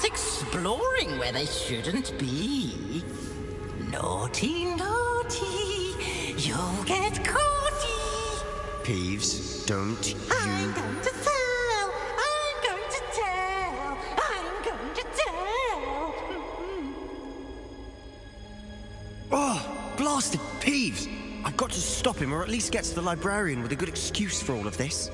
exploring where they shouldn't be. Naughty, naughty, you'll get caughty. Peeves, don't you... I'm going to tell, I'm going to tell, I'm going to tell. Oh, blasted Peeves! I've got to stop him, or at least get to the librarian with a good excuse for all of this.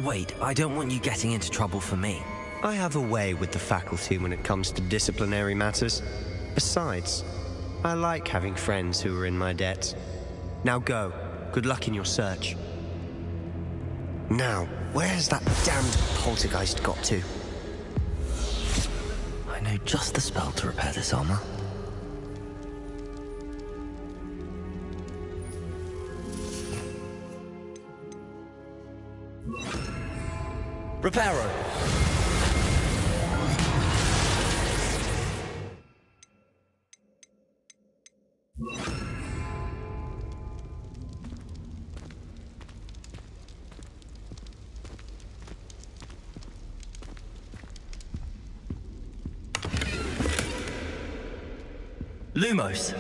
Wait, I don't want you getting into trouble for me. I have a way with the faculty when it comes to disciplinary matters. Besides, I like having friends who are in my debt. Now go. Good luck in your search. Now, where's that damned poltergeist got to? I know just the spell to repair this armor. Reparo! Lumos!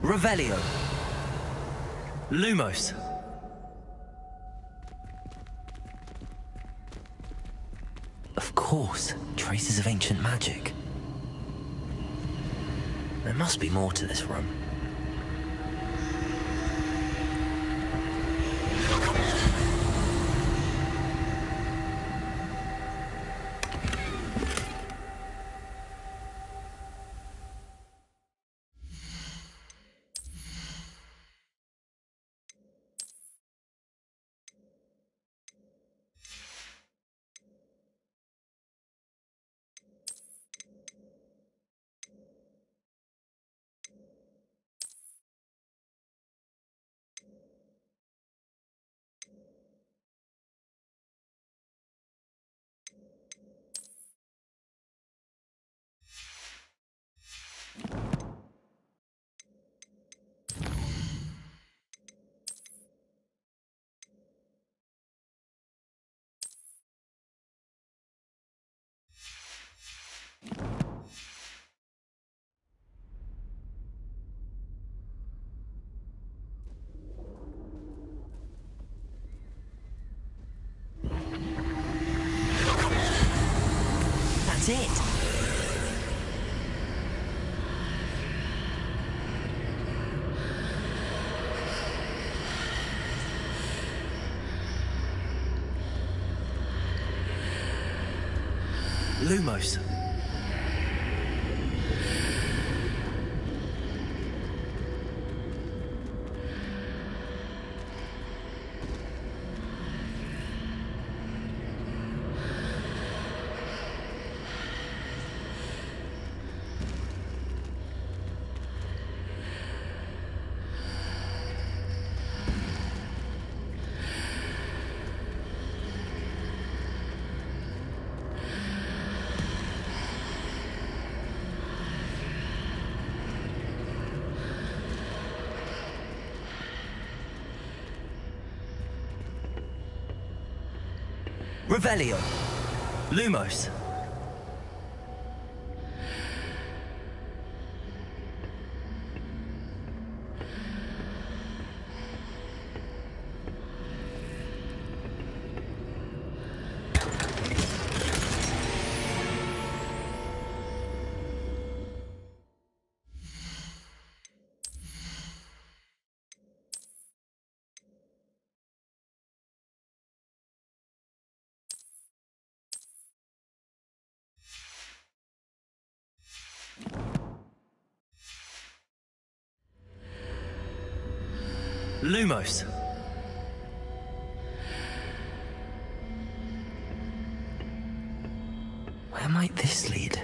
Revelio. Lumos. Of course, traces of ancient magic. There must be more to this room. That's it. Lumos. Revelio. Lumos. Lumos. Where might this lead?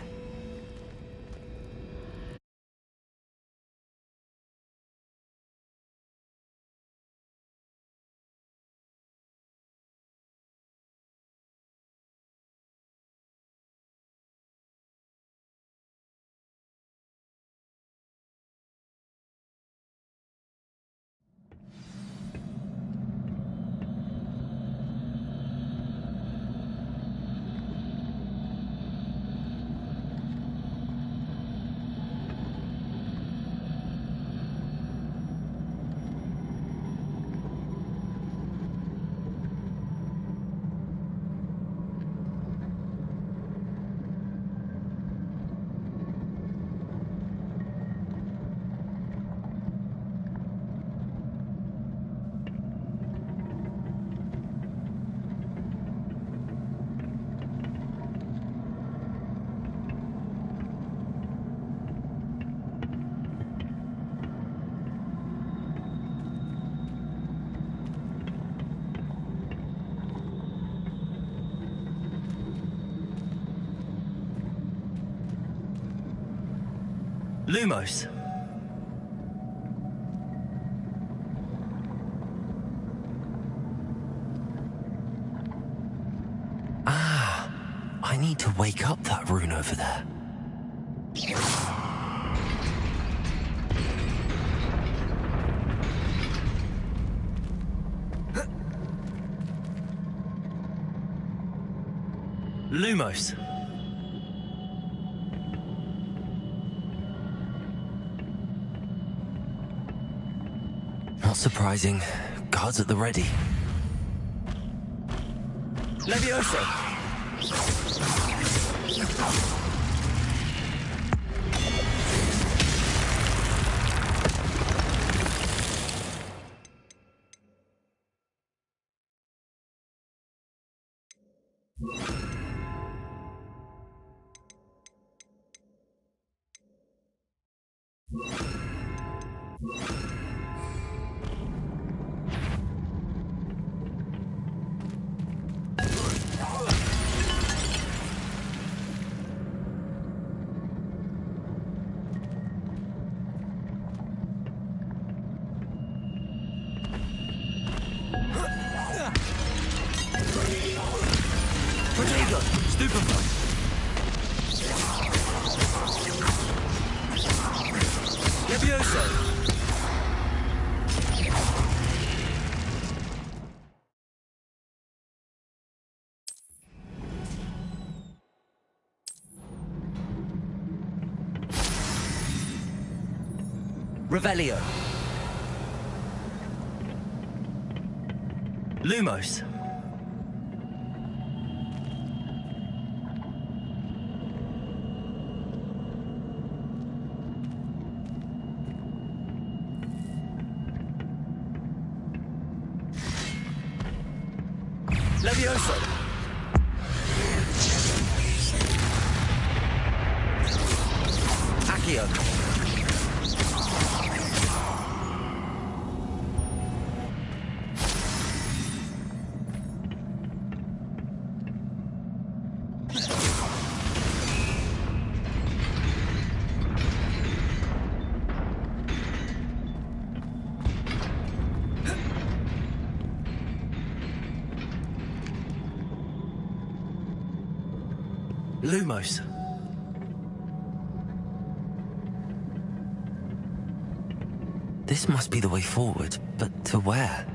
Lumos! Ah, I need to wake up that rune over there. Lumos! Not surprising. Guards at the ready. Levioso! Revelio. Lumos. Levioso. Accio. Lumos. This must be the way forward, but to where?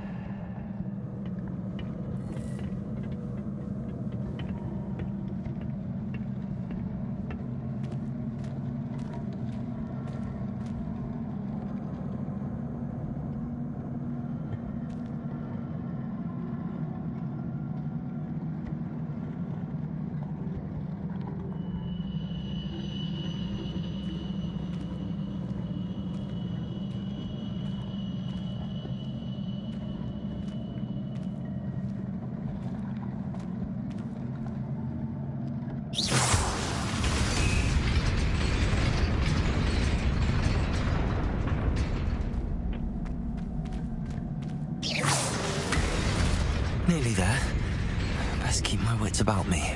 Nearly there. Best keep my wits about me.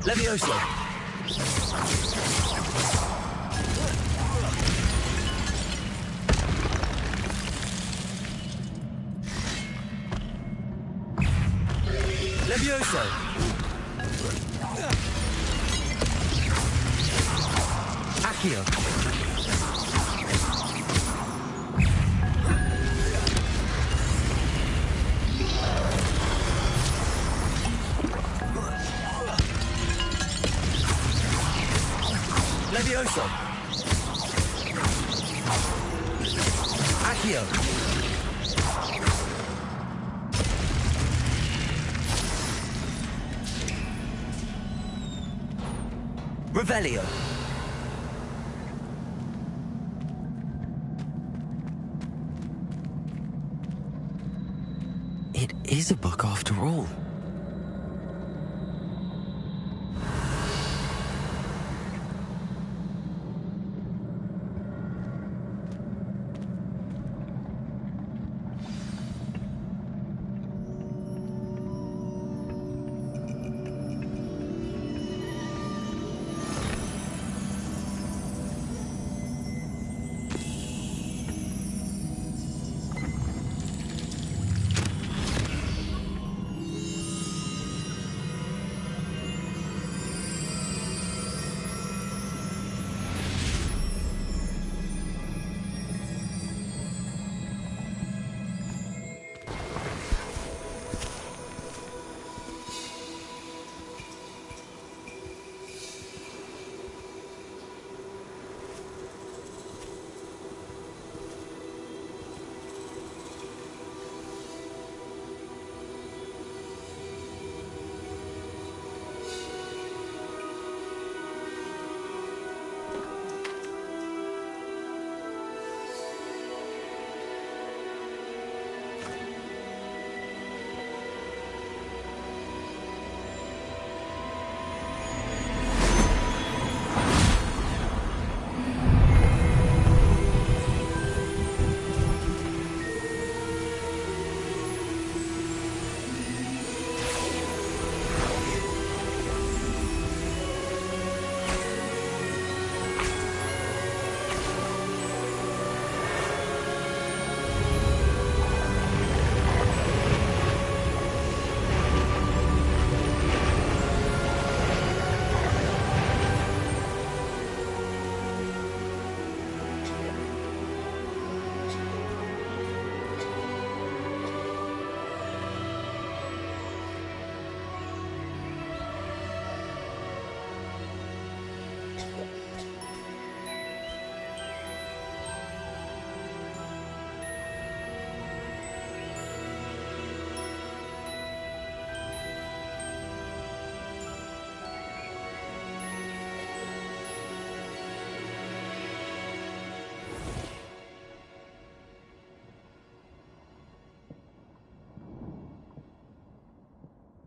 Levioso! Levioso! Accio! Levioso! Accio! Revelio! It is a book after all.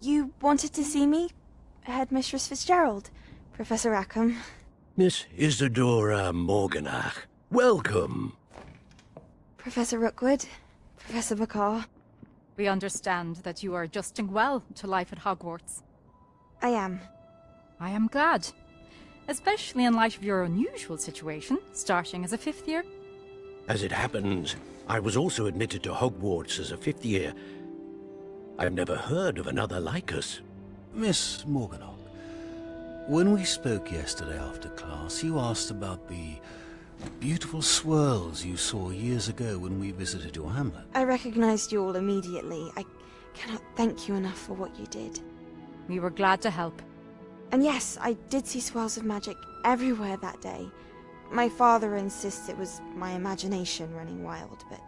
You wanted to see me? Headmistress Fitzgerald, Professor Rackham. Miss Isadora Morganach, welcome. Professor Rookwood, Professor McCaw. We understand that you are adjusting well to life at Hogwarts. I am. I am glad. Especially in light of your unusual situation, starting as a 5th year. As it happens, I was also admitted to Hogwarts as a 5th year. I've never heard of another like us. Miss Morganach, when we spoke yesterday after class, you asked about the beautiful swirls you saw years ago when we visited your hamlet. I recognized you all immediately. I cannot thank you enough for what you did. We were glad to help. And yes, I did see swirls of magic everywhere that day. My father insists it was my imagination running wild, but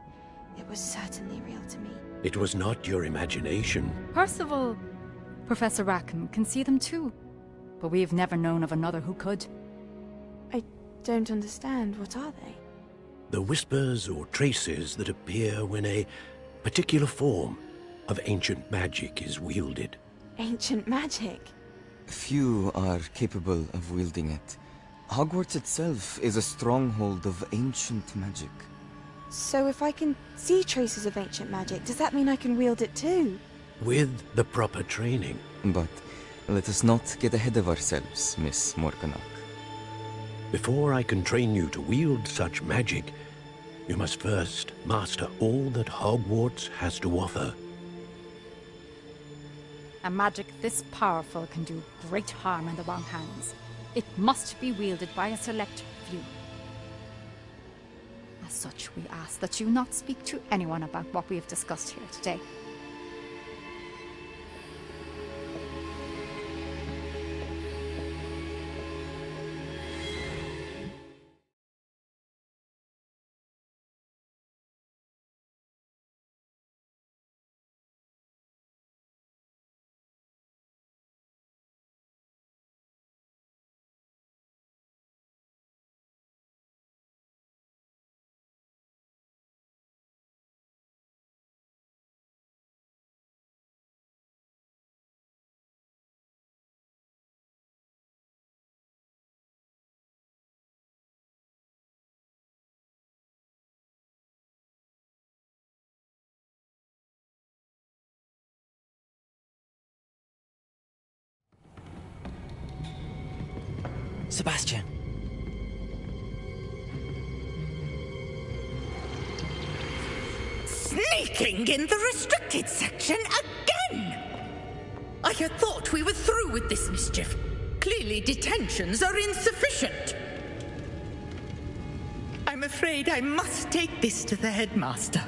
it was certainly real to me. It was not your imagination. Percival, Professor Rackham can see them too, but we've never known of another who could. I don't understand. What are they? The whispers or traces that appear when a particular form of ancient magic is wielded. Ancient magic? Few are capable of wielding it. Hogwarts itself is a stronghold of ancient magic. So if I can see traces of ancient magic, does that mean I can wield it too? With the proper training. But Let us not get ahead of ourselves, Miss Morganach. Before I can train you to wield such magic, you must first master all that Hogwarts has to offer. A magic this powerful can do great harm in the wrong hands. It must be wielded by a select few. As such, we ask that you not speak to anyone about what we have discussed here today. Sebastian. Sneaking in the restricted section again! I had thought we were through with this mischief. Clearly detentions are insufficient. I'm afraid I must take this to the headmaster.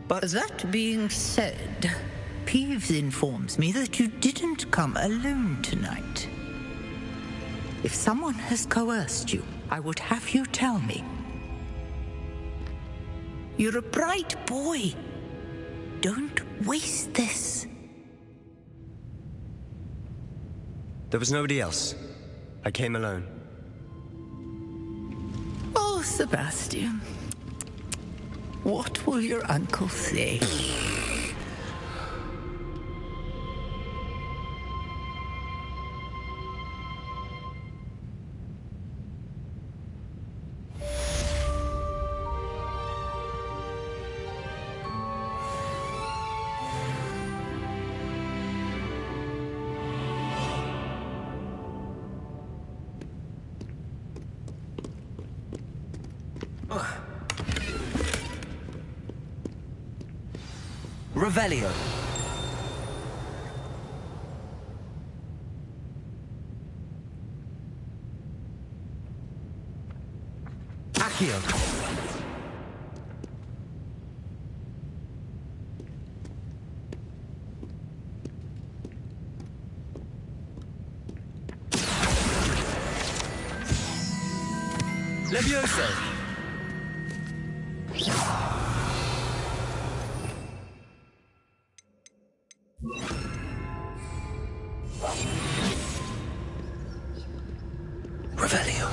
But that being said, Peeves informs me that you didn't come alone tonight. If someone has coerced you, I would have you tell me. You're a bright boy. Don't waste this. There was nobody else. I came alone. Oh, Sebastian. What will your uncle say? Revelio. Accio. Levioso. Revelio.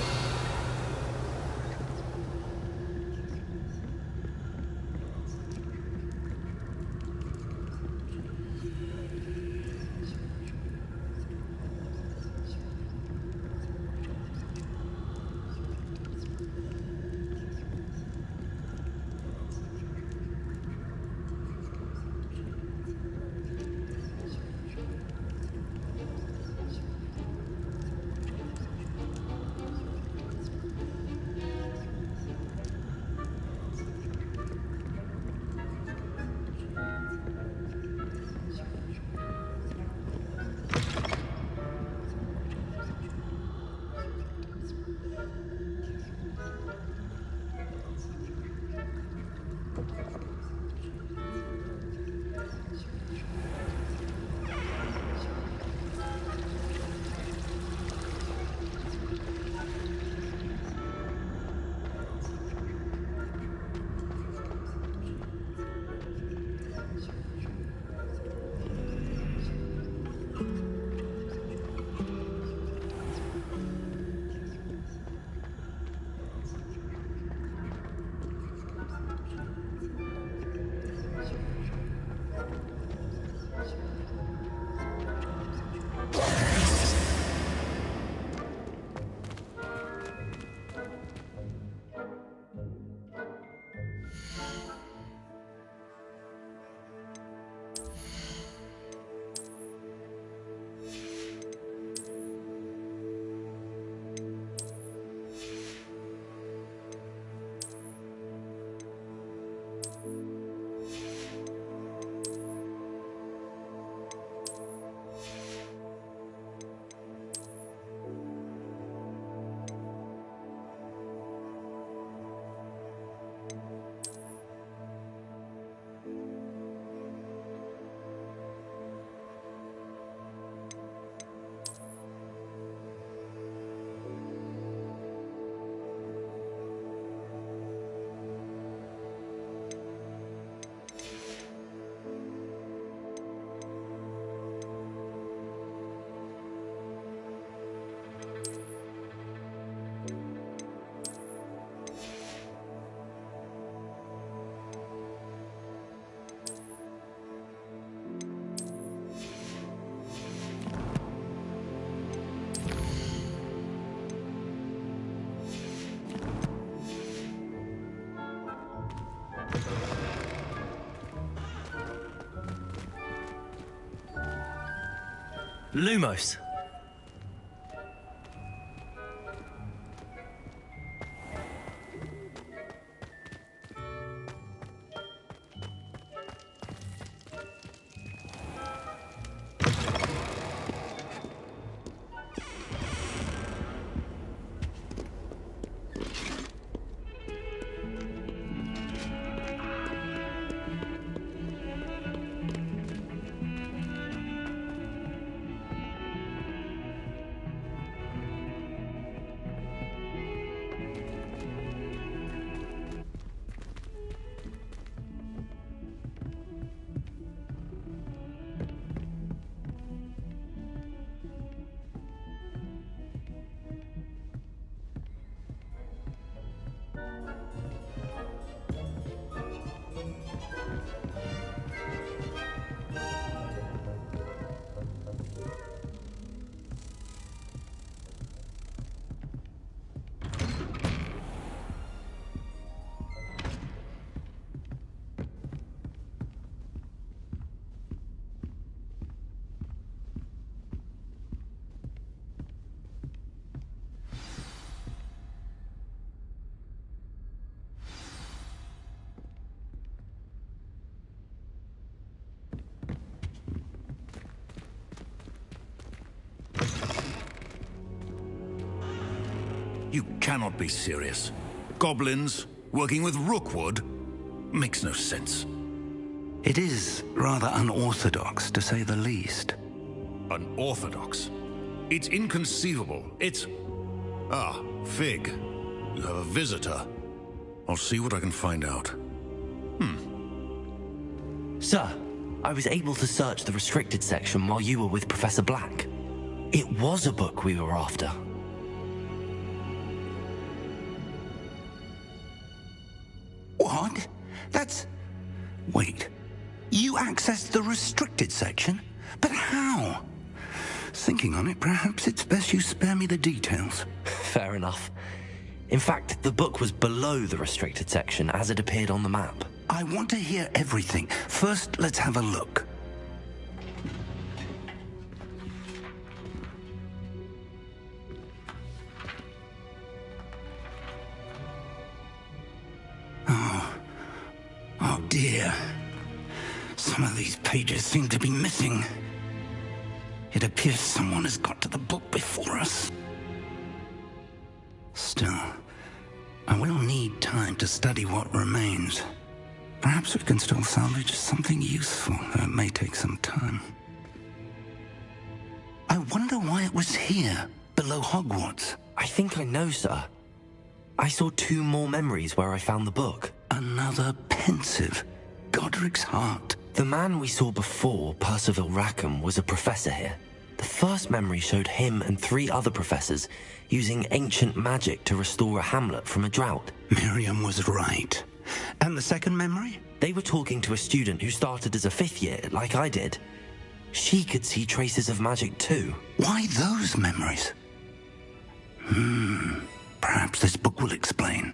Lumos. You cannot be serious. Goblins working with Rookwood? Makes no sense. It is rather unorthodox, to say the least. Unorthodox? It's inconceivable. It's... Ah, Fig. You have a visitor. I'll see what I can find out. Sir, I was able to search the restricted section while you were with Professor Black. It was a book we were after. What? That's... Wait. You accessed the restricted section? But how? Thinking on it, perhaps it's best you spare me the details. Fair enough. In fact, the book was below the restricted section as it appeared on the map. I want to hear everything. First, let's have a look. Oh dear. Some of these pages seem to be missing. It appears someone has got to the book before us. Still, I will need time to study what remains. Perhaps we can still salvage something useful, though it may take some time. I wonder why it was here, below Hogwarts. I think I know, sir. I saw 2 more memories where I found the book. Another pensive. Godric's heart. The man we saw before, Percival Rackham, was a professor here. The first memory showed him and 3 other professors using ancient magic to restore a hamlet from a drought. Miriam was right. And the second memory? They were talking to a student who started as a 5th year, like I did. She could see traces of magic too. Why those memories? Perhaps this book will explain.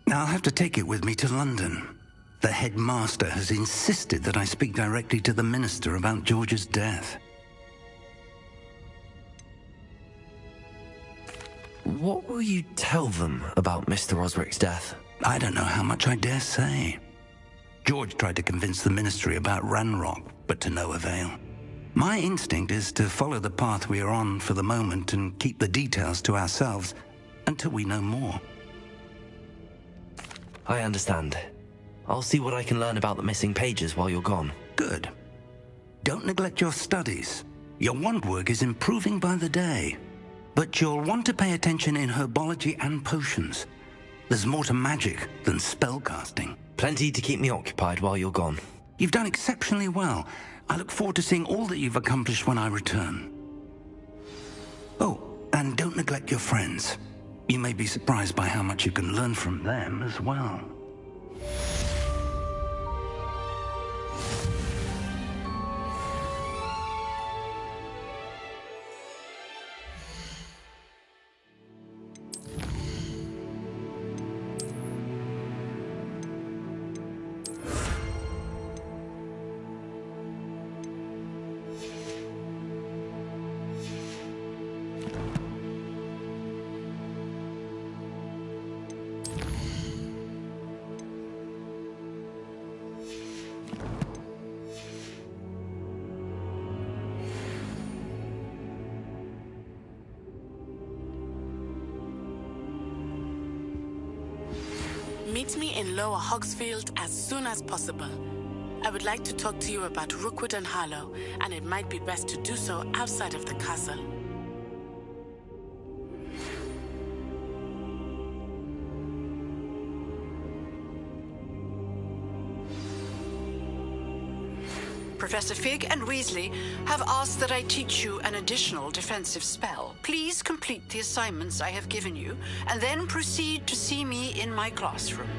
I'll have to take it with me to London. The headmaster has insisted that I speak directly to the minister about George's death. What will you tell them about Mr. Osric's death? I don't know how much I dare say. George tried to convince the ministry about Ranrock, but to no avail. My instinct is to follow the path we are on for the moment and keep the details to ourselves until we know more. I understand. I'll see what I can learn about the missing pages while you're gone. Good. Don't neglect your studies. Your wand work is improving by the day. But you'll want to pay attention in herbology and potions. There's more to magic than spellcasting. Plenty to keep me occupied while you're gone. You've done exceptionally well. I look forward to seeing all that you've accomplished when I return. Oh, and don't neglect your friends. You may be surprised by how much you can learn from them as well. Meet me in Lower Hogsfield as soon as possible. I would like to talk to you about Rookwood and Harlow, and it might be best to do so outside of the castle. Professor Fig and Weasley have asked that I teach you an additional defensive spell. Please complete the assignments I have given you, and then proceed to see me in my classroom.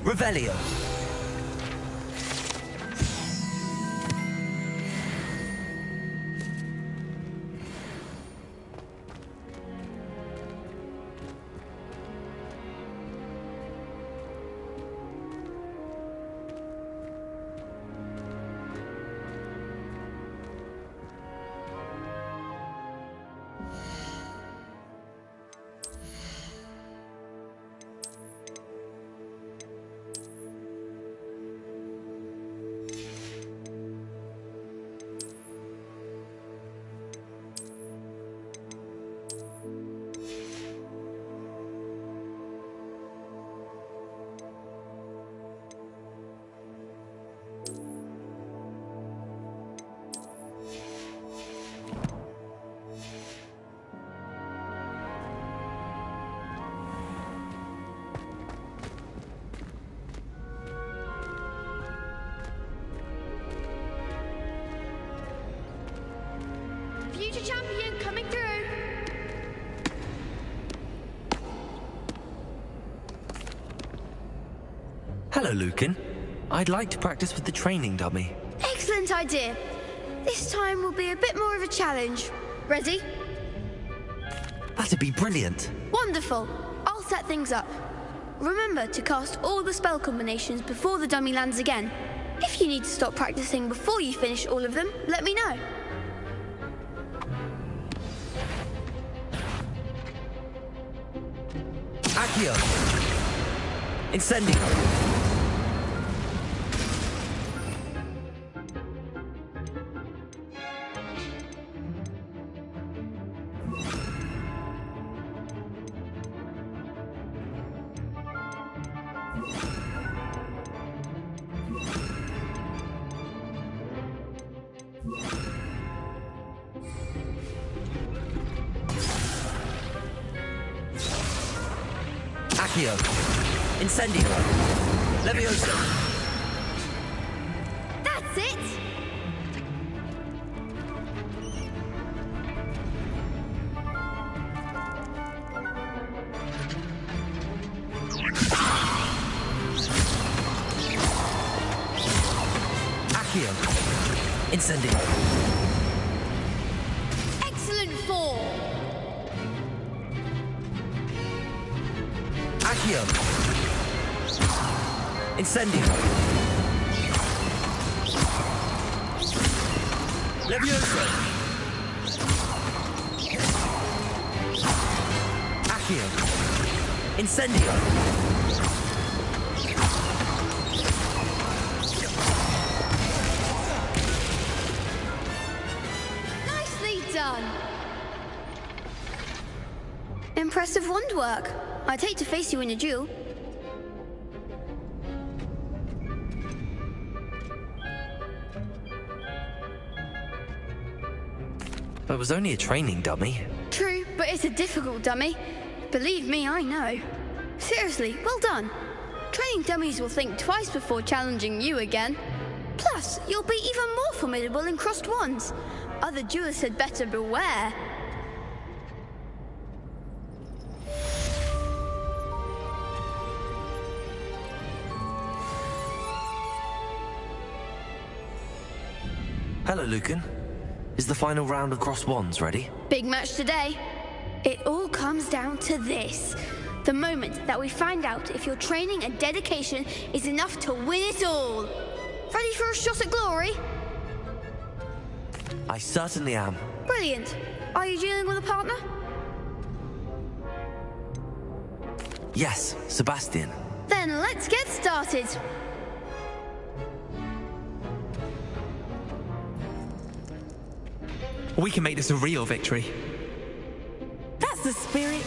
Revelio. Hello, Lucan. I'd like to practice with the training dummy. Excellent idea. This time will be a bit more of a challenge. Ready? That'd be brilliant. Wonderful. I'll set things up. Remember to cast all the spell combinations before the dummy lands again. If you need to stop practicing before you finish all of them, let me know. Accio! Incendio! Accio! Incendio! Levioso! That's it! Accio! Incendio! Excellent form! Accio! Incendio! Levioso! Accio! Incendio! Nicely done! Impressive wand work. I'd hate to face you in a duel. It was only a training dummy. True, but it's a difficult dummy. Believe me, I know. Seriously, well done. Training dummies will think twice before challenging you again. Plus, you'll be even more formidable in crossed wands. Other duelists had better beware. Hello, Lucan. Is the final round of crossed wands ready? Big match today. It all comes down to this. The moment that we find out if your training and dedication is enough to win it all. Ready for a shot at glory? I certainly am. Brilliant. Are you dealing with a partner? Yes, Sebastian. Then let's get started. We can make this a real victory. That's the spirit.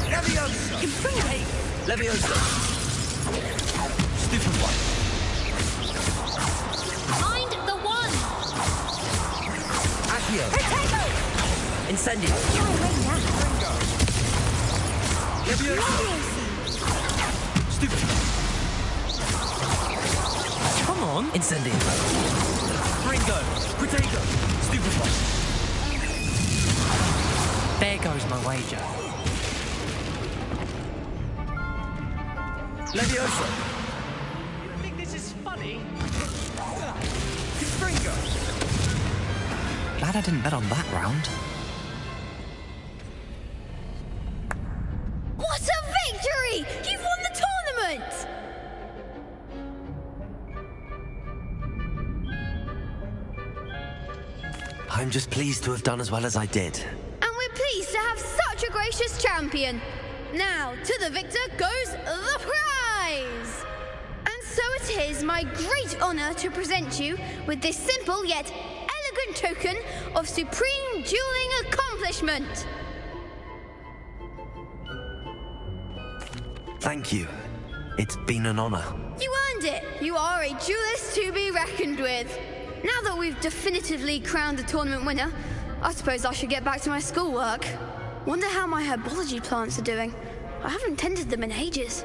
Levioso! Levioso! Stupid one! Mind the one! Accio! Potato! Incendio! Levioso! Stupid! Come on! Incendio! Ringo! Potato! Stupid one! There goes my wager. Levioso! You think this is funny? Ringo! Glad I didn't bet on that round. What a victory! You've won the tournament! I'm just pleased to have done as well as I did. And we're pleased to have such a gracious champion. Now, to the victor goes the prize! And so it is my great honor to present you with this simple yet elegant token of supreme dueling accomplishment. Thank you. It's been an honor. You earned it. You are a duelist to be reckoned with. Now that we've definitively crowned the tournament winner, I suppose I should get back to my schoolwork. Wonder how my herbology plants are doing. I haven't tended them in ages.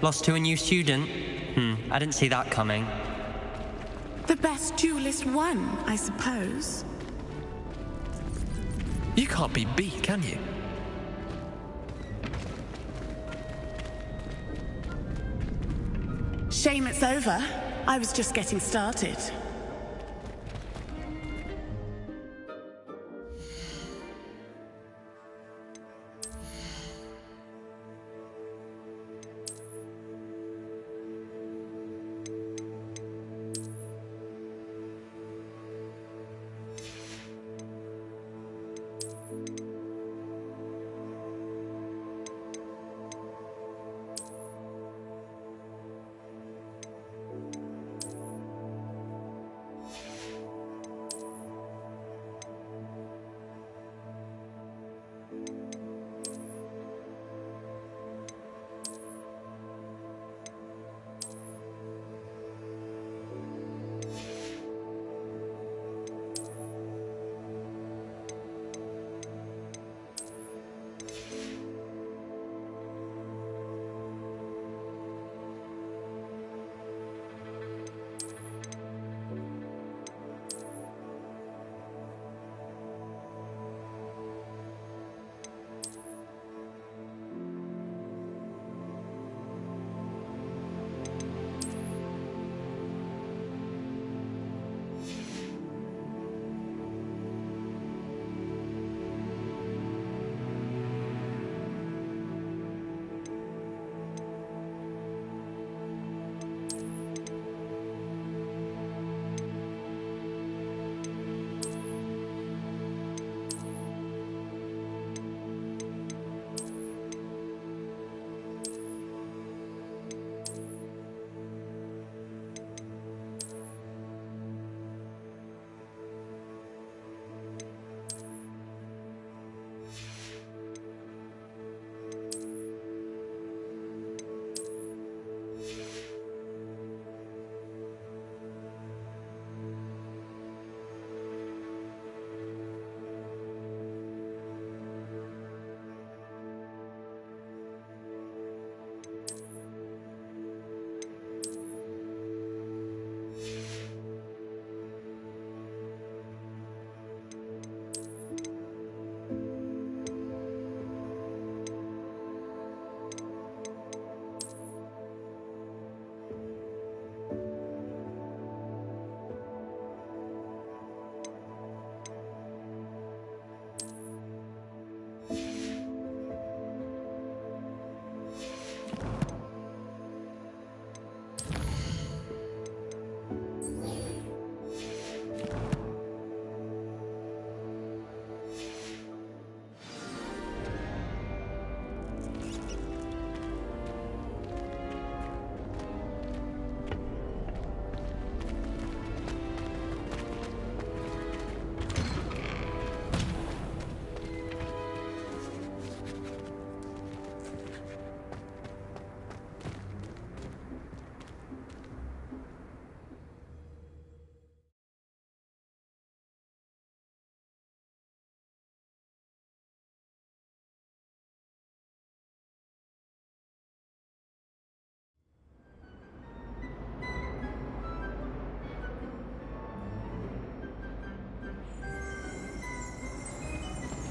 Lost to a new student? I didn't see that coming. The best duelist won, I suppose. You can't be beat, can you? Shame it's over. I was just getting started.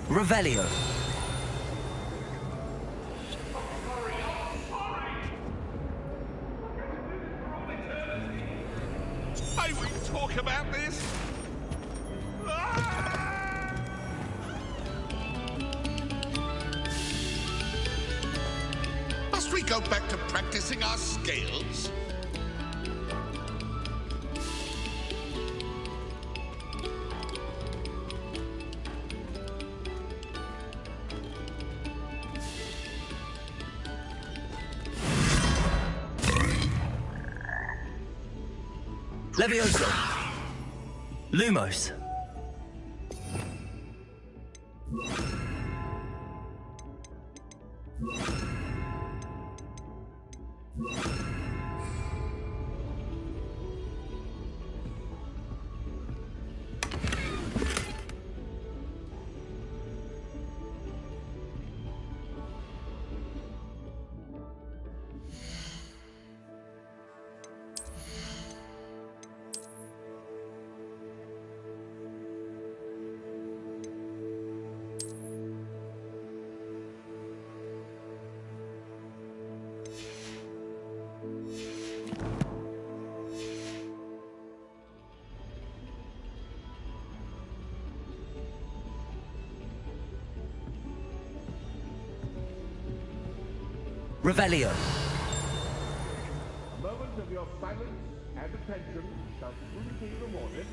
Revelio. May we talk about this? Must we go back to practicing our scales? Levioso. Lumos. Revelio. A moment of your silence and attention shall soon be rewarded.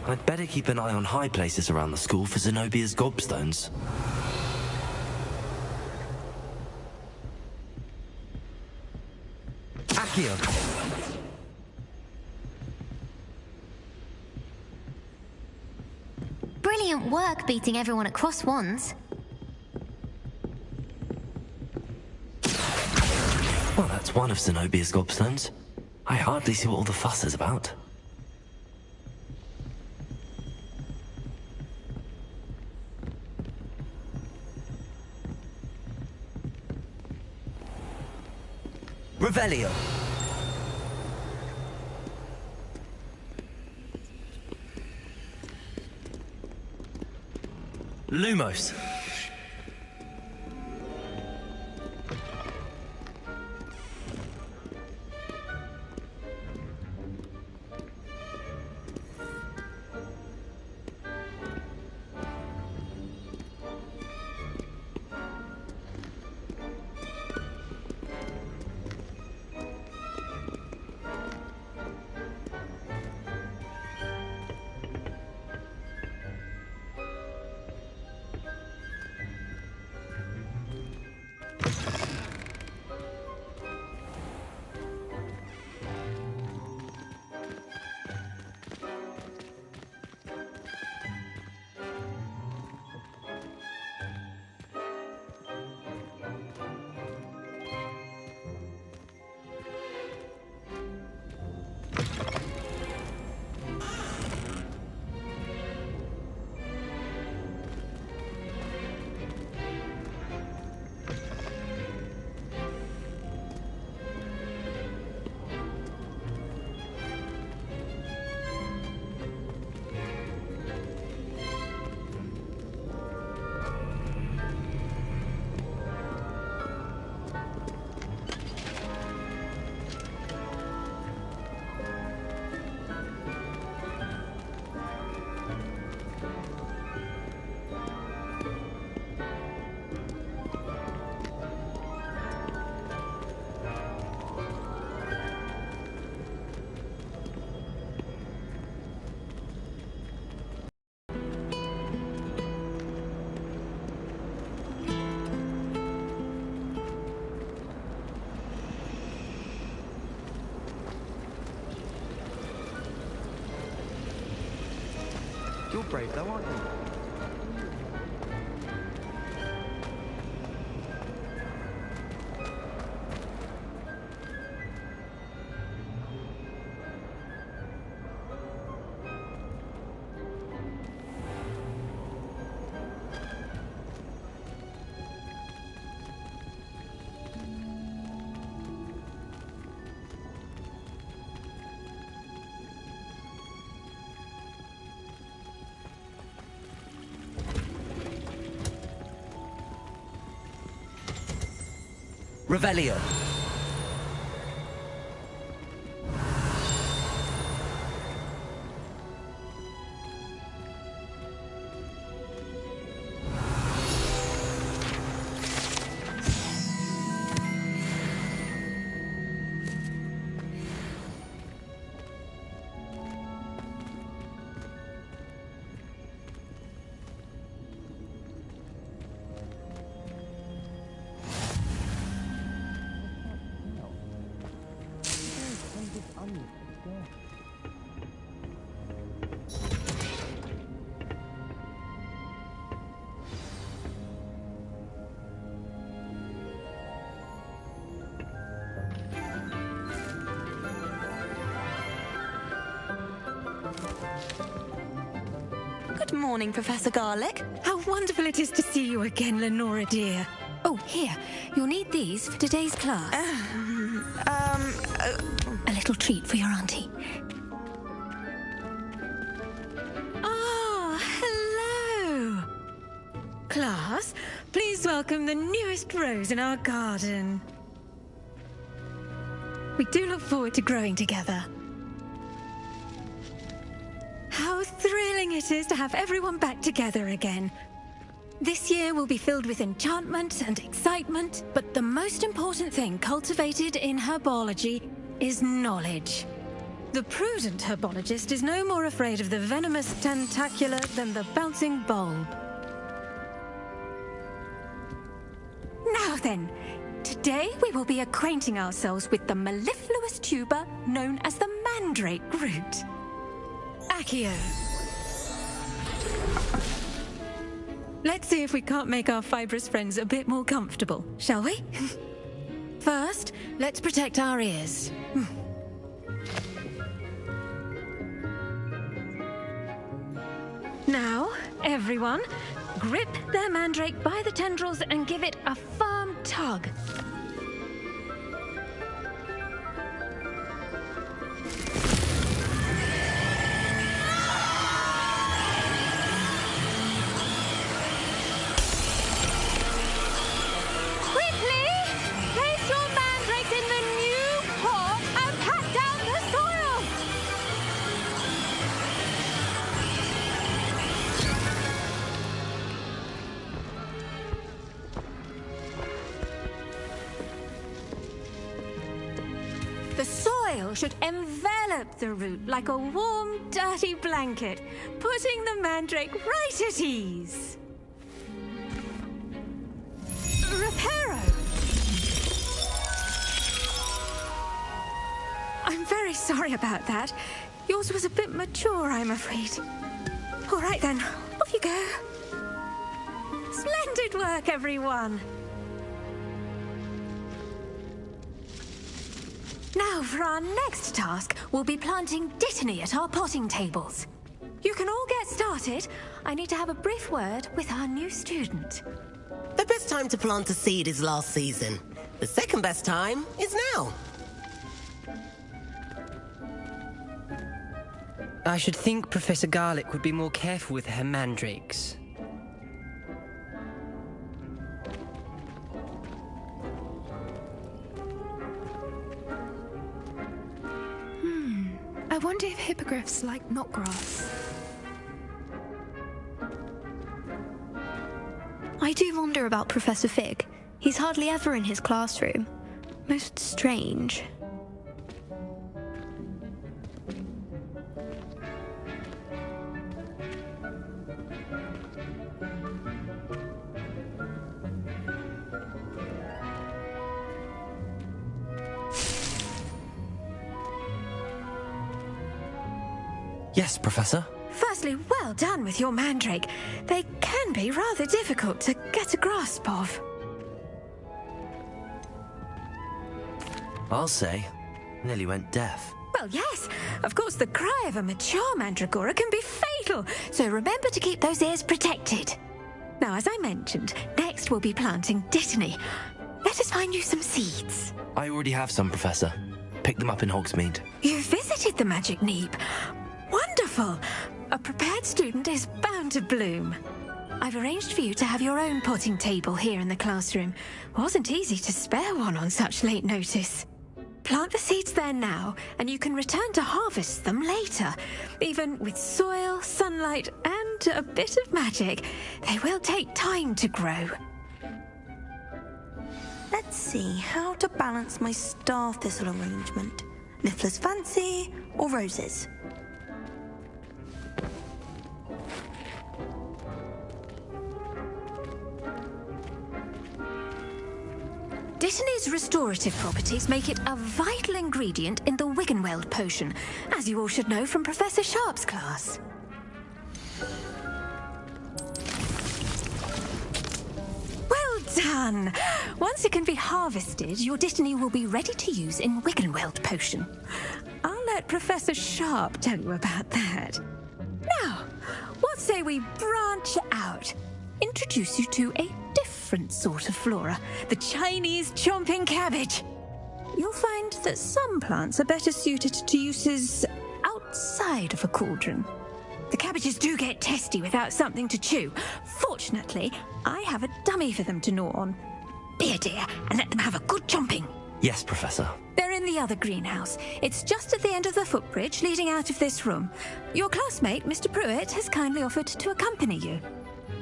I'd better keep an eye on high places around the school for Zenobia's gobstones. Accio! Brilliant work beating everyone at Cross Wands. Well, that's one of Zenobia's gobstones. I hardly see what all the fuss is about. Revelio. Lumos. You're brave though, aren't you? Revelio. Good morning, Professor Garlick. How wonderful it is to see you again, Lenora dear. Oh, here. You'll need these for today's class. A little treat for your auntie. Ah, hello. Class, please welcome the newest rose in our garden. We do look forward to growing together. How thrilling it is to have everyone back together again. This year will be filled with enchantment and excitement, but the most important thing cultivated in herbology is knowledge. The prudent herbologist is no more afraid of the venomous tentacula than the bouncing bulb. Now then, today we will be acquainting ourselves with the mellifluous tuber known as the mandrake root. Accio. Let's see if we can't make our fibrous friends a bit more comfortable, shall we? First, let's protect our ears. Now, everyone, grip their mandrake by the tendrils and give it a firm tug. The soil should envelop the root like a warm, dirty blanket, putting the mandrake right at ease. Reparo! I'm very sorry about that. Yours was a bit mature, I'm afraid. All right then, off you go. Splendid work, everyone. Now, for our next task, we'll be planting Dittany at our potting tables. You can all get started. I need to have a brief word with our new student. The best time to plant a seed is last season. The second best time is now. I should think Professor Garlick would be more careful with her mandrakes. I wonder if hippogriffs like knotgrass. I do wonder about Professor Fig. He's hardly ever in his classroom. Most strange. Yes, Professor? Firstly, well done with your mandrake. They can be rather difficult to get a grasp of. I'll say. Nearly went deaf. Well, yes. Of course, the cry of a mature mandragora can be fatal, so remember to keep those ears protected. Now, as I mentioned, next we'll be planting Dittany. Let us find you some seeds. I already have some, Professor. Picked them up in Hogsmeade. You visited the Magic Neep. Wonderful! A prepared student is bound to bloom. I've arranged for you to have your own potting table here in the classroom. Wasn't easy to spare one on such late notice. Plant the seeds there now, and you can return to harvest them later. Even with soil, sunlight, and a bit of magic, they will take time to grow. Let's see how to balance my star thistle arrangement. Niffler's fancy or roses? Dittany's restorative properties make it a vital ingredient in the Wiggenweld potion, as you all should know from Professor Sharp's class. Well done! Once it can be harvested, your Dittany will be ready to use in Wiggenweld potion. I'll let Professor Sharp tell you about that. Now, what say we branch out? Introduce you to a different sort of flora, the Chinese chomping cabbage. You'll find that some plants are better suited to uses outside of a cauldron. The cabbages do get testy without something to chew. Fortunately, I have a dummy for them to gnaw on. Be a dear and let them have a good chomping. Yes, Professor. They're in the other greenhouse. It's just at the end of the footbridge leading out of this room. Your classmate, Mr. Pruitt, has kindly offered to accompany you.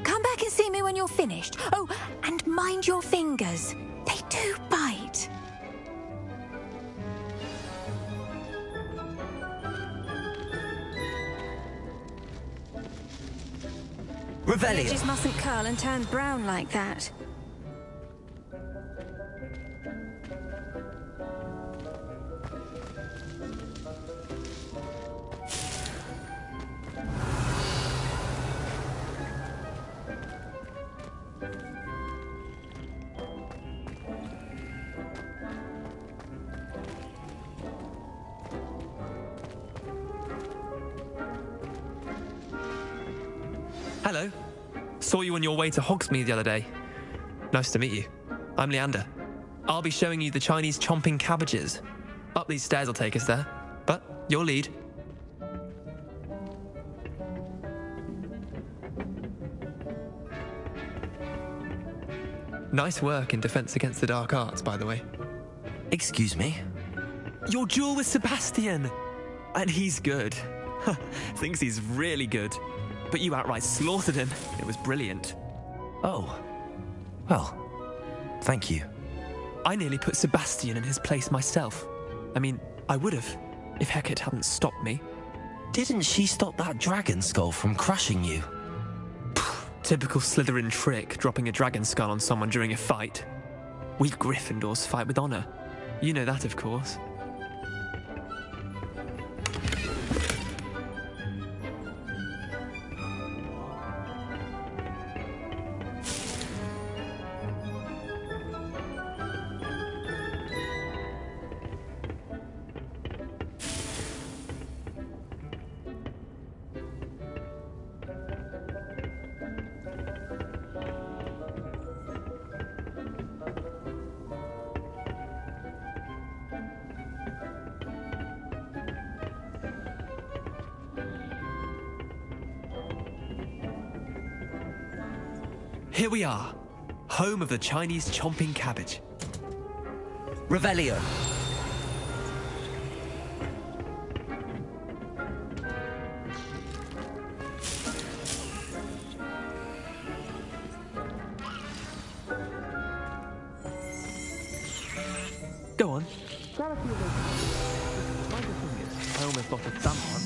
Come back and see me when you're finished. Oh, and mind your fingers. They do bite. Revelio. Edges mustn't curl and turn brown like that. Hello. Saw you on your way to Hogsmeade the other day. Nice to meet you. I'm Leander. I'll be showing you the Chinese chomping cabbages. Up these stairs will take us there. But your lead. Nice work in Defense Against the Dark Arts, by the way. Excuse me? Your duel with Sebastian! And he's good. Thinks he's really good. But you outright slaughtered him. It was brilliant. Oh. Well, thank you. I nearly put Sebastian in his place myself. I mean, I would have, if Hecate hadn't stopped me. Didn't she stop that dragon skull from crushing you? Typical Slytherin trick, dropping a dragon skull on someone during a fight. We Gryffindors fight with honor. You know that, of course. Here we are, home of the Chinese chomping cabbage. Revelio. Go on. I almost got a thumb on.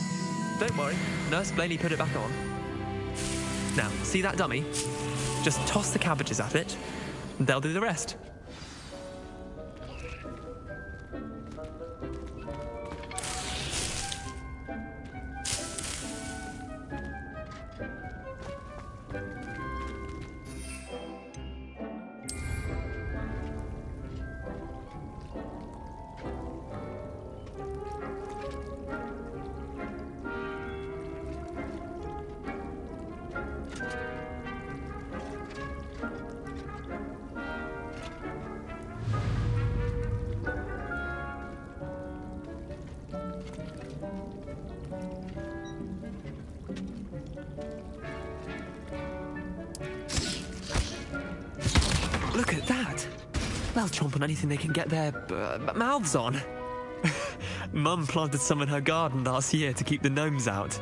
Don't worry, Nurse Bylilly put it back on. Now, see that dummy? Just toss the cabbages at it, and they'll do the rest. Look at that. They'll chomp on anything they can get their mouths on. Mum planted some in her garden last year to keep the gnomes out.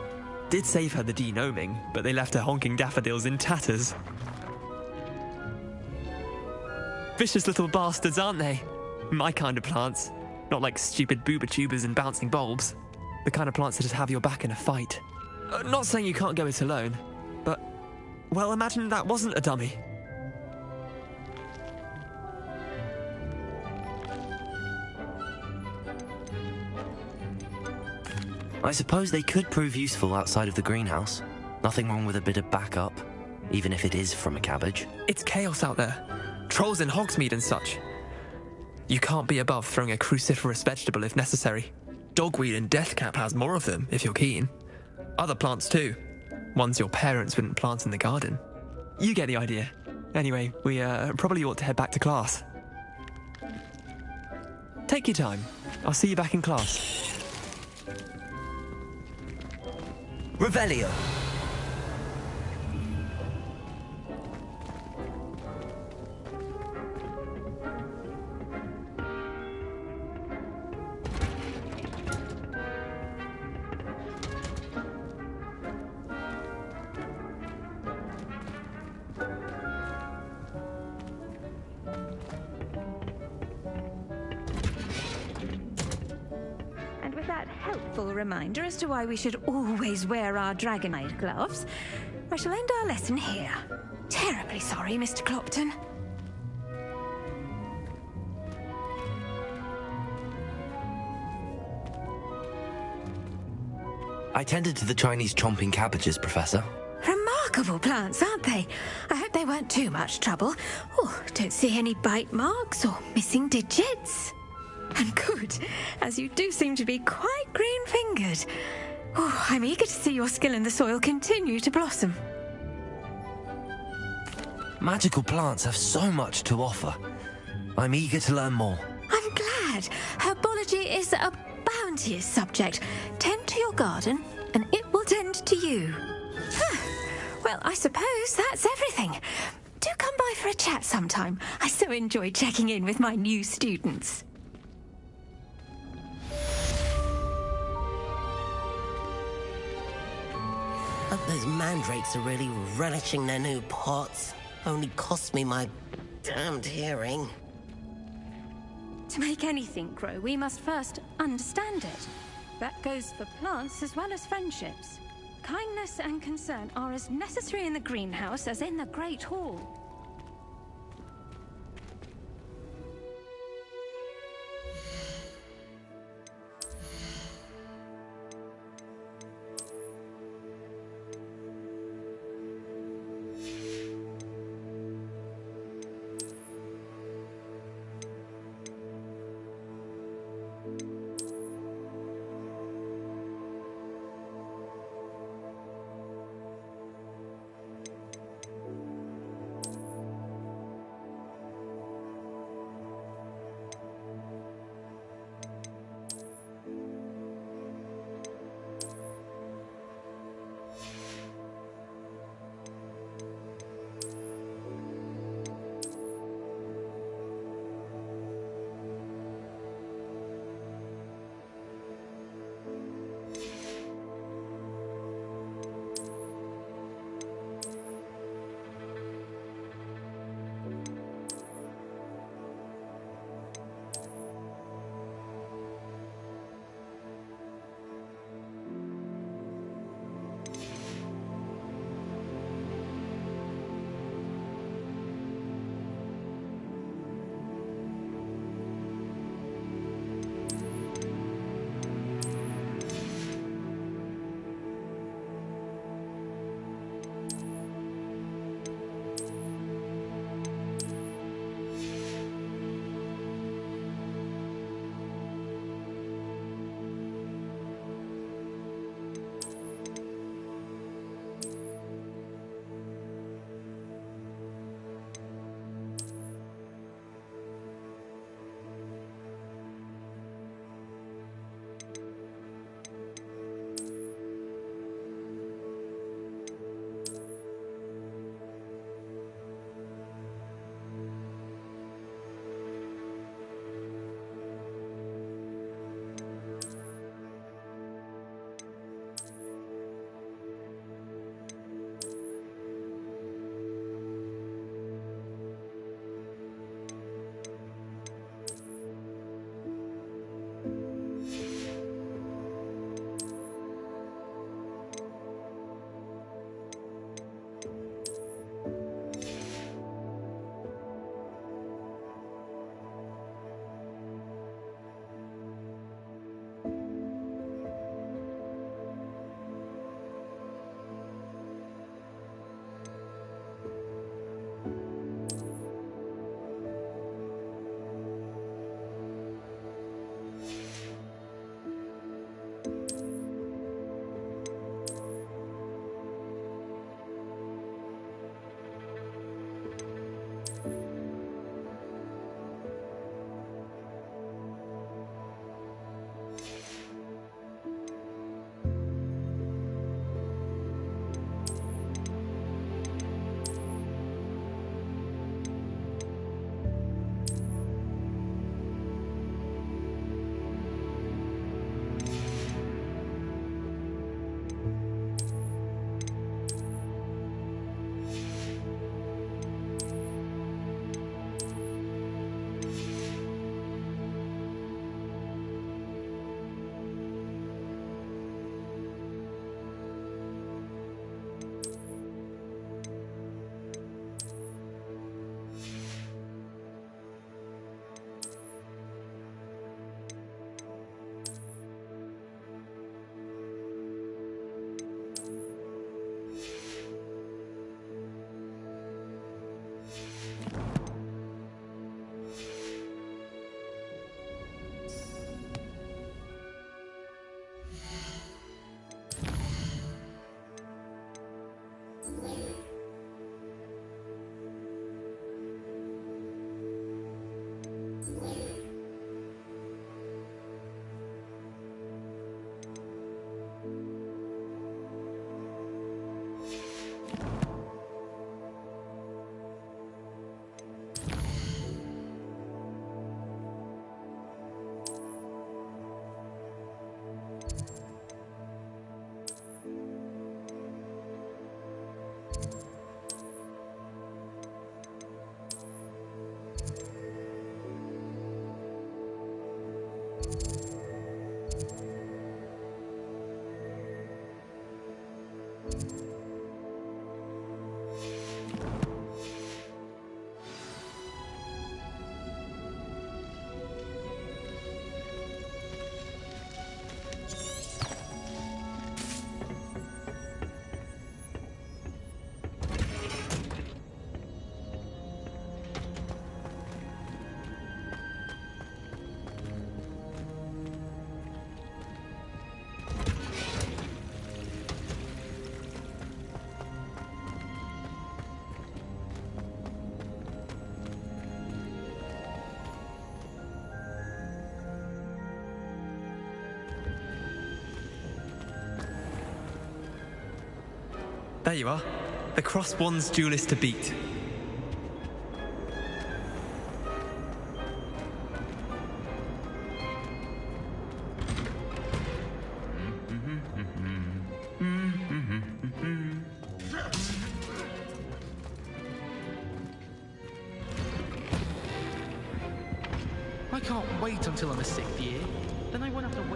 Did save her the de-gnoming, but they left her honking daffodils in tatters. Vicious little bastards, aren't they? My kind of plants. Not like stupid booba tubers and bouncing bulbs. The kind of plants that just have your back in a fight. Not saying you can't go it alone, but, well, imagine that wasn't a dummy. I suppose they could prove useful outside of the greenhouse. Nothing wrong with a bit of backup, even if it is from a cabbage. It's chaos out there. Trolls in Hogsmeade and such. You can't be above throwing a cruciferous vegetable if necessary. Dogweed and deathcap has more of them, if you're keen. Other plants too. Ones your parents wouldn't plant in the garden. You get the idea. Anyway, we probably ought to head back to class. Take your time. I'll see you back in class. Revelio. And with that helpful reminder as to why we should always wear our dragonite gloves, I shall end our lesson here. Terribly sorry, Mr. Clopton. I tended to the Chinese chomping cabbages, Professor. Remarkable plants, aren't they? I hope they weren't too much trouble. Oh, don't see any bite marks or missing digits. And good, as you do seem to be quite green-fingered. Oh, I'm eager to see your skill in the soil continue to blossom. Magical plants have so much to offer. I'm eager to learn more. I'm glad. Herbology is a bounteous subject. Tend to your garden, and it will tend to you. Well, I suppose that's everything. Do come by for a chat sometime. I so enjoy checking in with my new students. Hope those mandrakes are really relishing their new pots. Only cost me my damned hearing. To make anything grow, we must first understand it. That goes for plants as well as friendships. Kindness and concern are as necessary in the greenhouse as in the Great Hall. There you are. The Cross Wands duelist to beat. I can't wait until I'm a 6th year. Then I won't have to